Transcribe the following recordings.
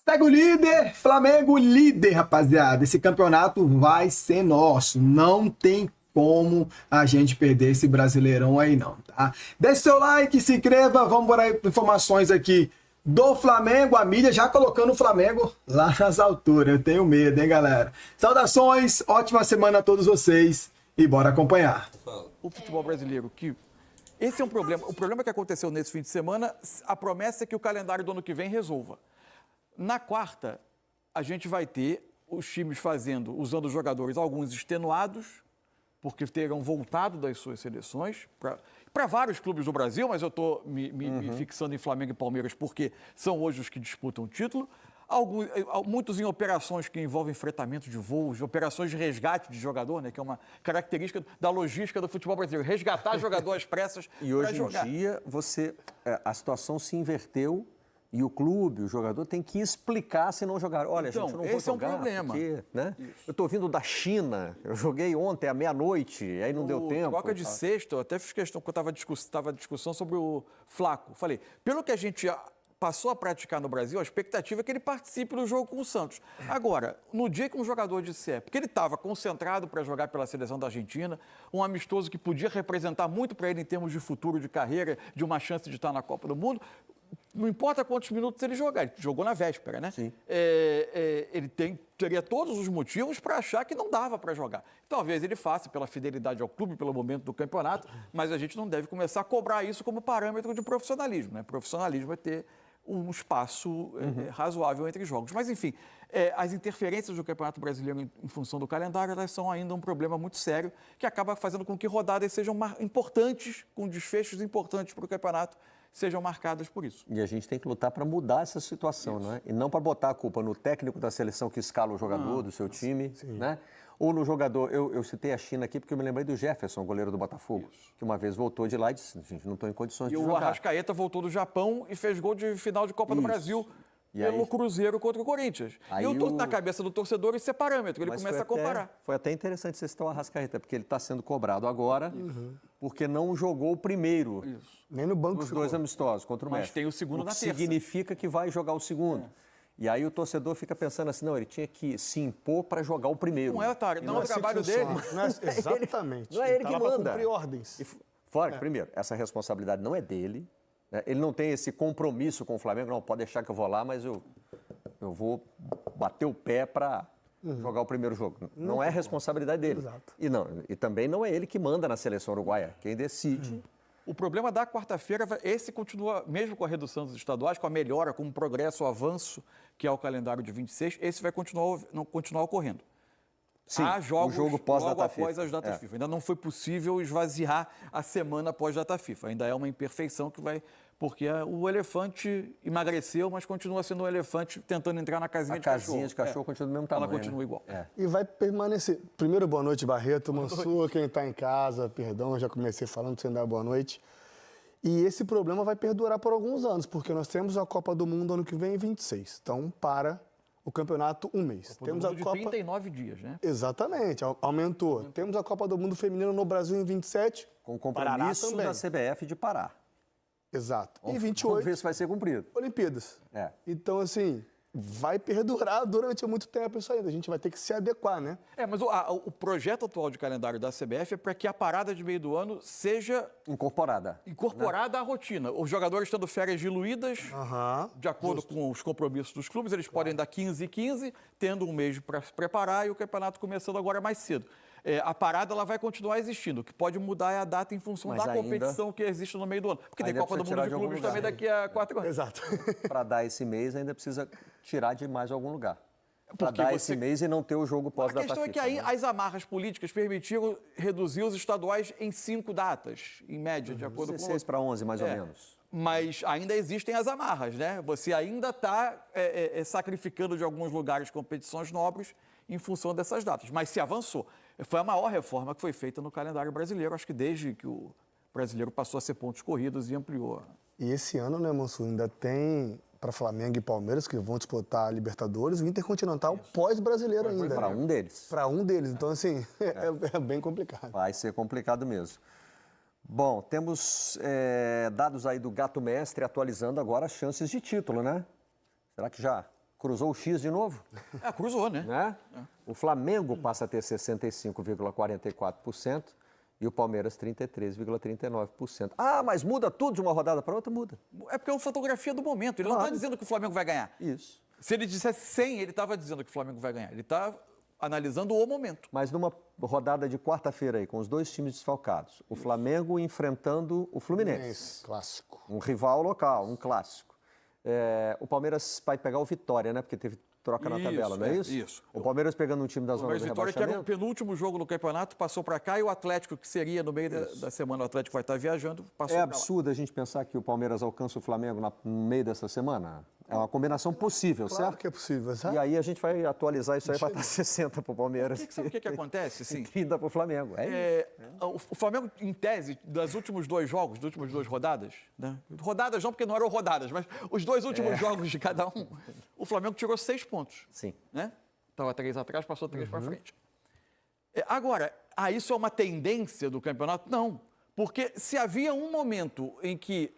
Segue o líder, Flamengo líder, rapaziada. Esse campeonato vai ser nosso. Não tem como a gente perder esse Brasileirão aí não, tá? Deixe seu like, se inscreva, vamos para informações aqui do Flamengo, a mídia já colocando o Flamengo lá nas alturas. Eu tenho medo, hein, galera? Saudações, ótima semana a todos vocês e bora acompanhar. O futebol brasileiro, que esse é um problema. O problema que aconteceu nesse fim de semana, a promessa é que o calendário do ano que vem resolva. Na quarta, a gente vai ter os times usando os jogadores, alguns extenuados, porque terão voltado das suas seleções, para vários clubes do Brasil, mas eu estou me fixando em Flamengo e Palmeiras, porque são hoje os que disputam o título. Muitos em operações que envolvem fretamento de voos, operações de resgate de jogador, né, que é uma característica da logística do futebol brasileiro, resgatar jogador às pressas para jogar. E hoje em dia, a situação se inverteu. E o clube, o jogador, tem que explicar se não jogar. Olha, então, gente, eu não vou jogar, é um problema. Porque, né? Eu estou vindo da China, eu joguei ontem à meia-noite, aí não deu tempo. Troca de sexta, eu até fiz questão, quando estava discussão sobre o Flaco. Falei, pelo que a gente passou a praticar no Brasil, a expectativa é que ele participe do jogo com o Santos. Agora, no dia que um jogador disser, porque ele estava concentrado para jogar pela seleção da Argentina, um amistoso que podia representar muito para ele em termos de futuro, de carreira, de uma chance de estar na Copa do Mundo, não importa quantos minutos ele jogar, ele jogou na véspera, né? Sim. Ele teria todos os motivos para achar que não dava para jogar. Talvez ele faça pela fidelidade ao clube, pelo momento do campeonato, mas a gente não deve começar a cobrar isso como parâmetro de profissionalismo, né? Profissionalismo é ter um espaço razoável entre jogos. Mas, enfim, as interferências do Campeonato Brasileiro em função do calendário, elas são ainda um problema muito sério, que acaba fazendo com que rodadas sejam importantes, com desfechos importantes para o campeonato, sejam marcadas por isso. E a gente tem que lutar para mudar essa situação, não é? E não para botar a culpa no técnico da seleção que escala o jogador do seu time, né? Ou no jogador. Eu citei a China aqui porque eu me lembrei do Jefferson, goleiro do Botafogo, que uma vez voltou de lá e disse, gente, não estou em condições de jogar. E o Arrascaeta voltou do Japão e fez gol de final de Copa do Brasil pelo Cruzeiro contra o Corinthians. Na cabeça do torcedor isso é parâmetro, ele começa a comparar. Foi até interessante você citar o Arrascaeta, porque ele está sendo cobrado agora, porque não jogou o primeiro. Nem no banco os dois amistosos contra o México. Mas tem o segundo na terça. Significa que vai jogar o segundo. E aí o torcedor fica pensando assim, não, ele tinha que se impor para jogar o primeiro. Não é, Otário, não é o trabalho dele. Exatamente. Não é ele que manda. Para cumprir ordens. Fora que, primeiro, essa responsabilidade não é dele. Né? Ele não tem esse compromisso com o Flamengo. Não, pode deixar que eu vou lá, mas eu vou bater o pé para jogar o primeiro jogo. Não é responsabilidade dele. Exato. E também não é ele que manda na seleção uruguaia. Quem decide... O problema da quarta-feira, esse continua, mesmo com a redução dos estaduais, com a melhora, com o progresso, o avanço, que é o calendário de 26, esse vai continuar ocorrendo. Sim, há jogos o jogo pós-data após as datas FIFA. Ainda não foi possível esvaziar a semana pós-data FIFA. Ainda é uma imperfeição que vai... Porque o elefante emagreceu, mas continua sendo um elefante tentando entrar na casinha de cachorro. A casinha de cachorro continua do mesmo tamanho. Ela continua igual. E vai permanecer. Primeiro, boa noite, Barreto. Mansur, quem está em casa, perdão, já comecei falando sem dar boa noite. E esse problema vai perdurar por alguns anos, porque nós temos a Copa do Mundo ano que vem em 26. Então, para o campeonato um mês. Temos a Copa... 39 dias, né? Exatamente, aumentou. Temos a Copa do Mundo feminino no Brasil em 27. Com compromisso da CBF de parar. Exato. E 28. Vamos ver se vai ser cumprido. Olimpíadas. Então, assim, vai perdurar durante muito tempo isso ainda. A gente vai ter que se adequar, né? Mas o projeto atual de calendário da CBF é para que a parada de meio do ano seja... Incorporada à rotina. Os jogadores estando férias diluídas, de acordo com os compromissos dos clubes, eles podem dar 15 e 15, tendo um mês para se preparar e o campeonato começando agora mais cedo. A parada ela vai continuar existindo. O que pode mudar é a data em função da competição que existe no meio do ano. Porque tem Copa do Mundo de Clubes também daqui a 4 anos. Exato. Para dar esse mês, ainda precisa tirar de mais algum lugar. Para dar esse mês e não ter o jogo pós-data FIFA. A questão é que aí as amarras políticas permitiram reduzir os estaduais em 5 datas, em média, de acordo com... 16 para 11, mais ou menos. Mas ainda existem as amarras, né? Você ainda está sacrificando de alguns lugares competições nobres em função dessas datas. Mas se avançou. Foi a maior reforma que foi feita no calendário brasileiro, acho que desde que o brasileiro passou a ser pontos corridos e ampliou. E esse ano, né, Mansur, ainda tem para Flamengo e Palmeiras, que vão disputar a Libertadores, o Intercontinental pós-brasileiro ainda. Para um deles. Para um deles. Então, assim, é bem complicado. Vai ser complicado mesmo. Bom, temos dados aí do Gato Mestre atualizando agora as chances de título, né? Será que já Cruzou o X de novo, Cruzou, né? né? O Flamengo passa a ter 65,44% e o Palmeiras 33,39%. Ah, mas muda tudo de uma rodada para outra? Muda. É porque é uma fotografia do momento. Ele não está dizendo que o Flamengo vai ganhar. Isso. Se ele dissesse 100, ele estava dizendo que o Flamengo vai ganhar. Ele está analisando o momento. Mas numa rodada de quarta-feira aí, com os dois times desfalcados, o Flamengo enfrentando o Fluminense. Clássico. Um rival local, um clássico. O Palmeiras vai pegar o Vitória, né? Porque teve troca na Isso, tabela, não é isso? isso. O Palmeiras pegando um time da zona Mas do Vitória, que era o rebaixamento. penúltimo jogo no campeonato, passou para cá, e o Atlético, que seria no meio da semana, o Atlético vai estar viajando, passou É para lá. absurdo a gente pensar que o Palmeiras alcança o Flamengo no meio dessa semana. É uma combinação possível, Claro certo? que é possível, sabe? E aí a gente vai atualizar isso aí para estar 60 para o Palmeiras. Sabe o que acontece? Assim, 30 para o Flamengo. o Flamengo, em tese, das últimos dois jogos, das últimas duas rodadas, né? Rodadas não, porque não eram rodadas, mas os dois últimos jogos de cada um, o Flamengo tirou 6 pontos. Sim. Né? Estava 3 atrás, passou 3 para frente. Agora, isso é uma tendência do campeonato? Não. Porque se havia um momento em que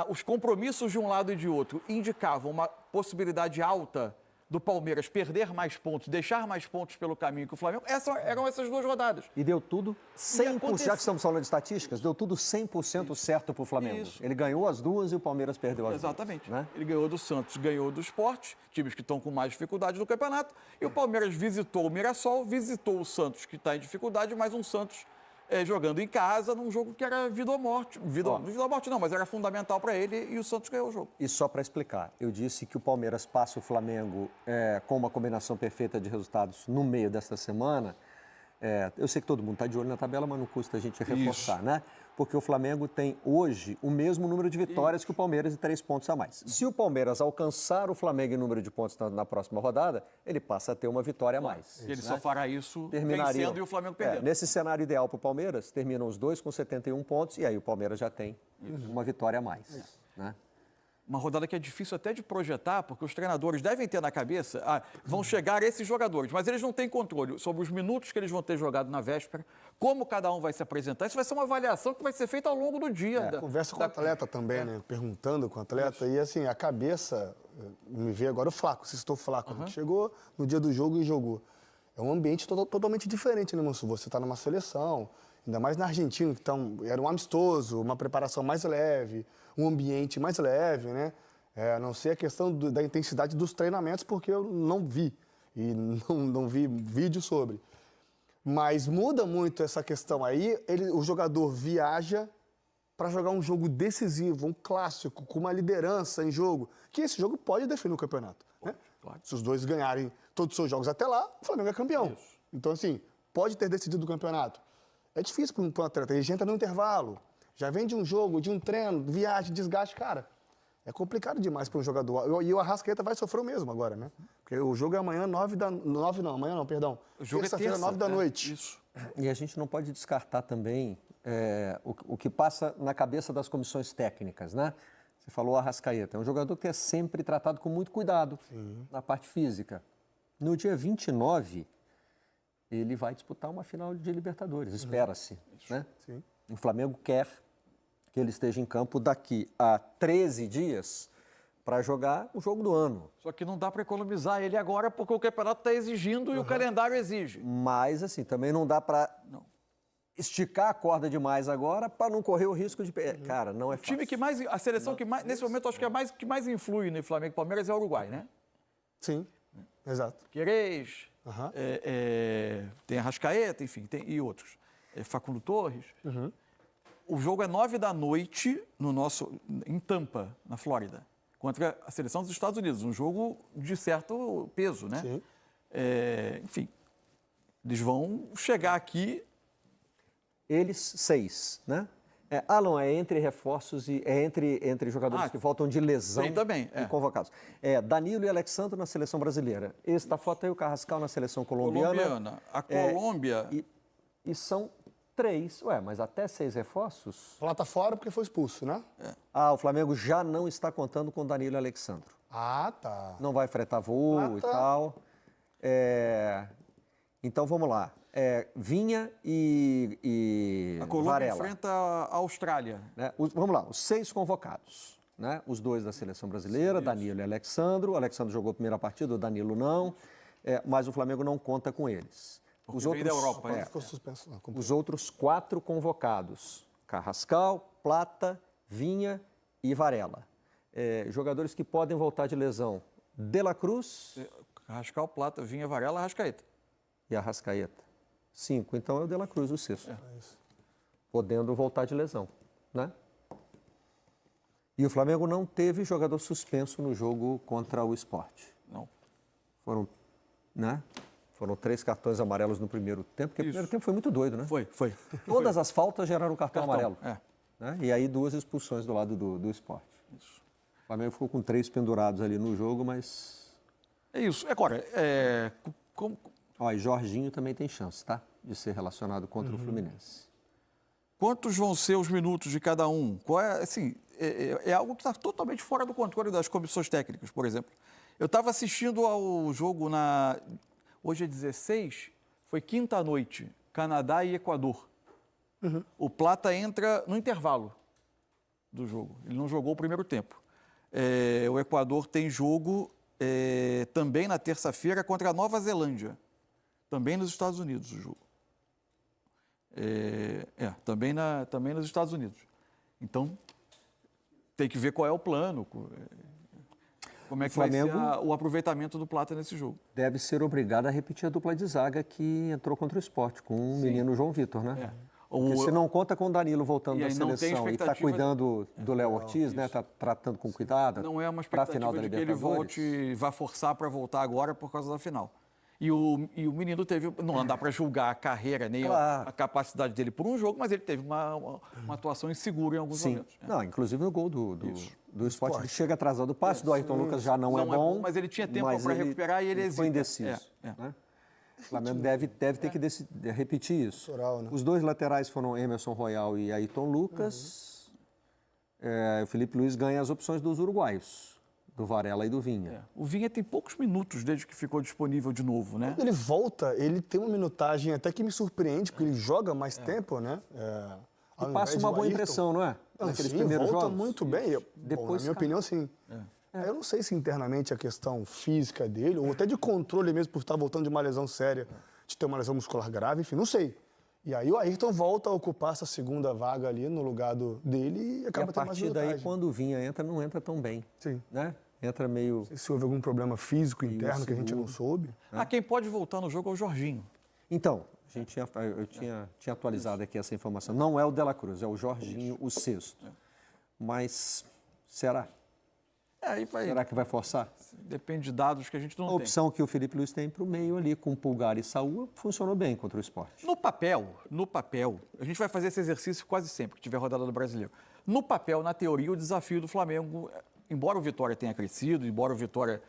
os compromissos de um lado e de outro indicavam uma possibilidade alta do Palmeiras perder mais pontos, deixar mais pontos pelo caminho que o Flamengo, eram essas duas rodadas. E deu tudo 100%, aconteceu- já que estamos falando de estatísticas, deu tudo 100% certo para o Flamengo. Isso. Ele ganhou as duas e o Palmeiras perdeu as Exatamente. duas. Né? Ele ganhou do Santos, ganhou do Sport, times que estão com mais dificuldade no campeonato, e o Palmeiras visitou o Mirassol, visitou o Santos, que está em dificuldade, mas um Santos jogando em casa, num jogo que era vida ou morte. Vida ou morte não, mas era fundamental para ele, e o Santos ganhou o jogo. E só para explicar, eu disse que o Palmeiras passa o Flamengo com uma combinação perfeita de resultados no meio desta semana. Eu sei que todo mundo está de olho na tabela, mas não custa a gente reforçar, né? Porque o Flamengo tem hoje o mesmo número de vitórias que o Palmeiras e 3 pontos a mais. Se o Palmeiras alcançar o Flamengo em número de pontos na próxima rodada, ele passa a ter uma vitória a mais. Ele só fará isso Terminariam. vencendo e o Flamengo perdendo. Nesse cenário ideal para o Palmeiras, terminam os dois com 71 pontos e aí o Palmeiras já tem uma vitória a mais. Né? Uma rodada que é difícil até de projetar, porque os treinadores devem ter na cabeça, vão chegar esses jogadores, mas eles não têm controle sobre os minutos que eles vão ter jogado na véspera, como cada um vai se apresentar. Isso vai ser uma avaliação que vai ser feita ao longo do dia. Conversa com o atleta também, né? Perguntando com o atleta. E assim, a cabeça, me vê agora o Flaco, se estou Flaco, que chegou no dia do jogo e jogou. É um ambiente totalmente diferente, né, moço? Você está numa seleção, ainda mais na Argentina, que era um amistoso, uma preparação mais leve, um ambiente mais leve, né? A não ser a questão da intensidade dos treinamentos, porque eu não vi, e não vi vídeo sobre. Mas muda muito essa questão aí, o jogador viaja para jogar um jogo decisivo, um clássico, com uma liderança em jogo, que esse jogo pode definir o campeonato. Né? Claro. Se os dois ganharem todos os seus jogos até lá, o Flamengo é campeão. Isso. Então, assim, pode ter decidido o campeonato. É difícil para um atleta, ele já entra no intervalo, já vem de um jogo, de um treino, viagem, desgaste, cara. É complicado demais para um jogador. E o Arrascaeta vai sofrer o mesmo agora, né? Porque o jogo é amanhã, O jogo é terça-feira, terça, 9 da noite. Isso. E a gente não pode descartar também o que passa na cabeça das comissões técnicas, né? Você falou Arrascaeta, é um jogador que é sempre tratado com muito cuidado na parte física. No dia 29, ele vai disputar uma final de Libertadores, espera-se, né? Sim. O Flamengo quer que ele esteja em campo daqui a 13 dias para jogar o jogo do ano. Só que não dá para economizar ele agora, porque o campeonato está exigindo e o calendário exige. Mas, assim, também não dá para esticar a corda demais agora para não correr o risco de... Cara, não é fácil. O time que mais, a seleção que mais, nesse momento, acho que é que mais influi no Flamengo e Palmeiras é o Uruguai, né? Sim, exato. Querês, Aham. tem Arrascaeta, enfim, e outros. Facundo Torres. O jogo é 9 da noite em Tampa, na Flórida, contra a seleção dos Estados Unidos. Um jogo de certo peso, né? Sim. Enfim, eles vão chegar aqui. Eles, 6, né? Alan, é entre reforços e é entre jogadores que voltam de lesão Tem também, e convocados. Danilo e Alexandre na seleção brasileira. Esse da foto aí, o Carrascal na seleção colombiana. A Colômbia... E são 3, mas até 6 reforços? Lá tá fora porque foi expulso, né? O Flamengo já não está contando com Danilo e Alexandre. Ah, tá. Não vai fretar voo e tal. Então, vamos lá. Vinha e A Colômbia Varela. enfrenta a Austrália. Né? Vamos lá, os 6 convocados. né? Os dois da seleção brasileira, Danilo e Alexandro. O Alexandro jogou a primeira partida, o Danilo não, mas o Flamengo não conta com eles. Os veio da Europa, né? Ficou suspenso. Não, os outros 4 convocados, Carrascal, Plata, Vinha e Varela. Jogadores que podem voltar de lesão, De La Cruz Carrascal, Plata, Vinha, Varela, Arrascaeta. e Arrascaeta. 5, então é o De La Cruz o sexto. Podendo voltar de lesão, né? E o Flamengo não teve jogador suspenso no jogo contra o Sport. Não. Foram, né? Foram 3 cartões amarelos no primeiro tempo, porque o primeiro tempo foi muito doido, né? Foi. Todas as faltas geraram cartão amarelo. É. Né? E aí 2 expulsões do lado do Sport. Isso. O Flamengo ficou com 3 pendurados ali no jogo, mas... É isso. Agora, Ó, e Jorginho também tem chance, tá? De ser relacionado contra o Fluminense. quantos vão ser os minutos de cada um? Assim, é algo que está totalmente fora do controle das comissões técnicas, por exemplo. Eu estava assistindo ao jogo hoje é 16, foi quinta-noite, Canadá e Equador. O Plata entra no intervalo do jogo. Ele não jogou o primeiro tempo. O Equador tem jogo também na terça-feira contra a Nova Zelândia. Também nos Estados Unidos o jogo. Também nos Estados Unidos. Então, tem que ver qual é o plano, como é que vai ser o aproveitamento do Plata nesse jogo. Deve ser obrigado a repetir a dupla de zaga que entrou contra o Sport, com o menino João Vitor, né? Porque se não conta com o Danilo voltando da seleção e está cuidando do Léo Ortiz, né? Está tratando com cuidado. Não é uma expectativa de que ele volte, vá forçar para voltar agora por causa da final. E o menino teve, não dá para julgar a carreira nem a capacidade dele por um jogo, mas ele teve uma atuação insegura em alguns momentos. Não, inclusive no gol do Sport, ele chega atrasado. O passe do Ayrton Lucas já não é bom. Mas ele tinha tempo para recuperar e ele foi indeciso. Né? O Flamengo deve ter que repetir isso. Né? Os 2 laterais foram Emerson Royal e Ayrton Lucas. O Felipe Luiz ganha as opções dos uruguaios, do Varela e do Vinha. O Vinha tem poucos minutos desde que ficou disponível de novo, né? Quando ele volta, ele tem uma minutagem até que me surpreende, porque ele joga mais tempo, né? E passa uma boa impressão, não é? Naqueles primeiros volta jogos. muito bem. Depois, na minha opinião, sim. Eu não sei se internamente a questão física dele, ou até de controle mesmo, por estar voltando de uma lesão séria, de ter uma lesão muscular grave, enfim, não sei. E aí o Ayrton volta a ocupar essa segunda vaga ali no lugar dele e acaba tendo mais minutagem. E a partir daí, quando o Vinha entra, não entra tão bem. Sim. Né? Entra meio... Não sei se houve algum problema físico interno que a gente não soube. Quem pode voltar no jogo é o Jorginho. Então, eu tinha atualizado aqui essa informação. Não é o De La Cruz, é o Jorginho, o sexto. Mas será? Será que vai forçar? Depende de dados que a gente não tem. A opção que o Felipe Luiz tem para o meio ali, com Pulgar e Saúl, funcionou bem contra o Sport. No papel, a gente vai fazer esse exercício quase sempre que tiver rodada do Brasileiro. No papel, na teoria, o desafio do Flamengo, embora o Vitória tenha crescido, embora o Vitória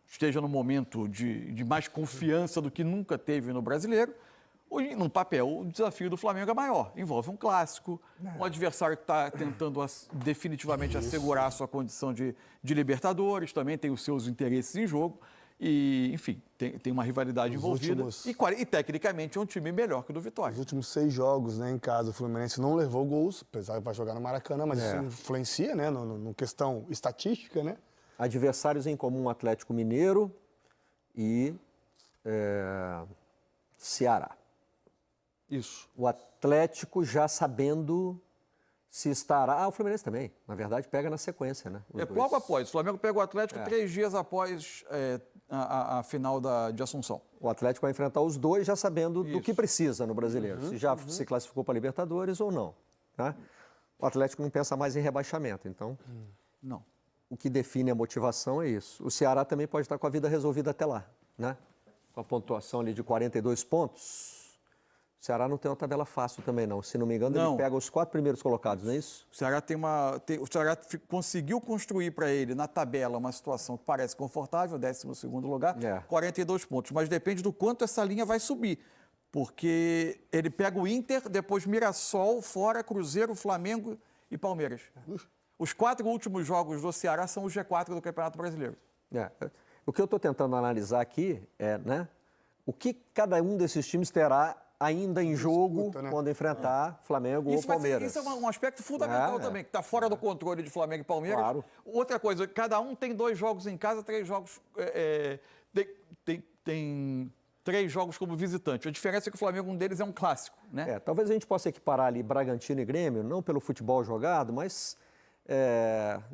esteja num momento de mais confiança do que nunca teve no Brasileiro, no papel, o desafio do Flamengo é maior. Envolve um clássico, um adversário que está tentando definitivamente assegurar a sua condição de Libertadores, também tem os seus interesses em jogo. E, enfim, tem uma rivalidade envolvida. E, tecnicamente, é um time melhor que o do Vitória. Os últimos 6 jogos, né, em casa, o Fluminense não levou gols, apesar de vai jogar no Maracanã, mas isso influencia, né, no questão estatística, né? Adversários em comum, Atlético Mineiro e Ceará. Isso. O Atlético já sabendo se estará... o Fluminense também, na verdade, pega na sequência, né? Logo após. O Flamengo pega o Atlético 3 dias após a final de Assunção. O Atlético vai enfrentar os dois já sabendo do que precisa no Brasileiro, se já se classificou para Libertadores ou não. Né? O Atlético não pensa mais em rebaixamento, então... Não. O que define a motivação é isso. O Ceará também pode estar com a vida resolvida até lá, né? Com a pontuação ali de 42 pontos... O Ceará não tem uma tabela fácil também, não. Se não me engano, ele pega os 4 primeiros colocados, não é isso? O Ceará o Ceará conseguiu construir para ele, na tabela, uma situação que parece confortável, 12º lugar, 42 pontos. Mas depende do quanto essa linha vai subir. Porque ele pega o Inter, depois Mirassol, fora Cruzeiro, Flamengo e Palmeiras. Os 4 últimos jogos do Ceará são o G4 do Campeonato Brasileiro. O que eu estou tentando analisar aqui é, né, o que cada um desses times terá ainda em jogo disputa, né? quando enfrentar Flamengo ou Palmeiras. Isso é um aspecto fundamental também, que está fora do controle de Flamengo e Palmeiras. Claro. Outra coisa, cada um tem 2 jogos em casa, 3 jogos... Tem 3 jogos como visitante. A diferença é que o Flamengo, um deles é um clássico, né? Talvez a gente possa equiparar ali Bragantino e Grêmio, não pelo futebol jogado, mas...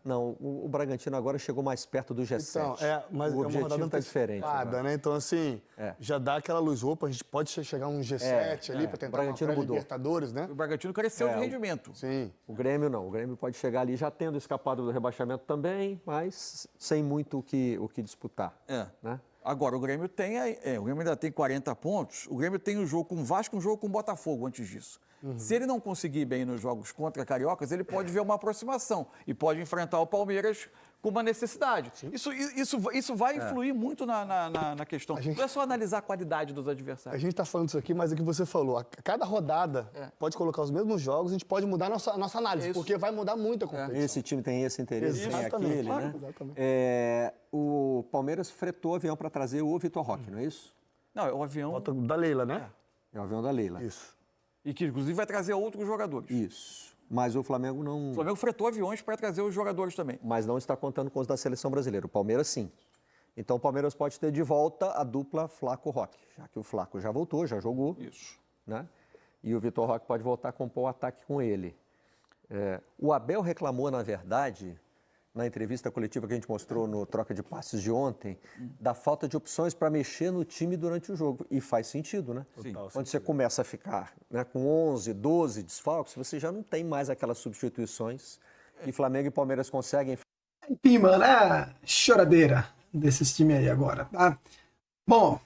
não, o Bragantino agora chegou mais perto do G7. Então, mas o objetivo está diferente. Né? Então, assim, já dá aquela luz. Opa, a gente pode chegar a um G7 ali para tentar Bragantino uma mudou. Libertadores, né? O Bragantino cresceu de rendimento. Sim. O Grêmio não. O Grêmio pode chegar ali já tendo escapado do rebaixamento também, mas sem muito o que disputar. Né? Agora, o Grêmio o Grêmio ainda tem 40 pontos. O Grêmio tem um jogo com o Vasco e um jogo com o Botafogo antes disso. Se ele não conseguir bem nos jogos contra Cariocas, ele pode ver uma aproximação e pode enfrentar o Palmeiras com uma necessidade. Isso vai influir muito na questão. Não é só analisar a qualidade dos A adversários. gente está falando isso aqui, mas é o que você falou. A cada rodada pode colocar os mesmos jogos, a gente pode mudar a nossa análise, porque vai mudar muito a competição. Esse time tem esse interesse, tem Exatamente, aquele, claro, né? exatamente. O Palmeiras fretou o avião para trazer o Vitor Roque, não é isso? Não, é o avião... Volta da Leila, né? É o avião da Leila. Isso. E que, inclusive, vai trazer outros jogadores. Isso. Mas o Flamengo não... O Flamengo fretou aviões para trazer os jogadores também. Mas não está contando com os da seleção brasileira. O Palmeiras, sim. Então, o Palmeiras pode ter de volta a dupla Flaco-Roque, já que o Flaco já voltou, já jogou. Isso. Né? E o Vitor Roque pode voltar a compor o ataque com ele. O Abel reclamou, na verdade, na entrevista coletiva que a gente mostrou no Troca de Passes de ontem, da falta de opções para mexer no time durante o jogo. E faz sentido, né? Sim. Quando você começa a ficar, né, com 11, 12 desfalques, você já não tem mais aquelas substituições que Flamengo e Palmeiras conseguem. Enfim, mano, choradeira desses times aí agora, tá? Bom,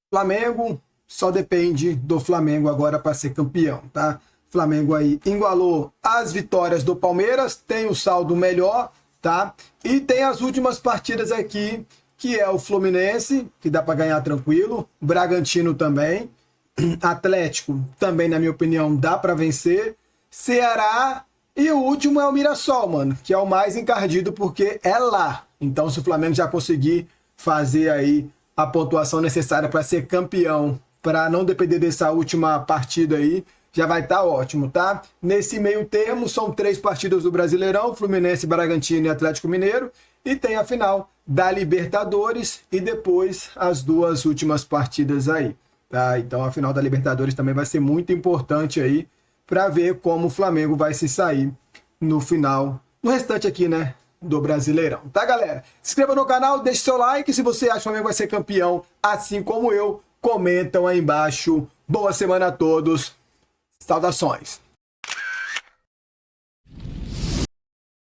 Flamengo só depende do Flamengo agora para ser campeão, tá? Flamengo aí igualou as vitórias do Palmeiras, tem o saldo melhor, tá? E tem as últimas partidas aqui, que é o Fluminense, que dá para ganhar tranquilo, Bragantino também, Atlético também, na minha opinião, dá para vencer, Ceará e o último é o Mirassol, mano, que é o mais encardido porque é lá. Então, se o Flamengo já conseguir fazer aí a pontuação necessária para ser campeão, para não depender dessa última partida aí, já vai estar ótimo, tá? Nesse meio termo, são 3 partidas do Brasileirão, Fluminense, Bragantino e Atlético Mineiro, e tem a final da Libertadores e depois as 2 últimas partidas aí, tá? Então a final da Libertadores também vai ser muito importante aí para ver como o Flamengo vai se sair no final, no restante aqui, né, do Brasileirão, tá, galera? Se inscreva no canal, deixe seu like, se você acha que o Flamengo vai ser campeão, assim como eu, comentam aí embaixo. Boa semana a todos. Saudações!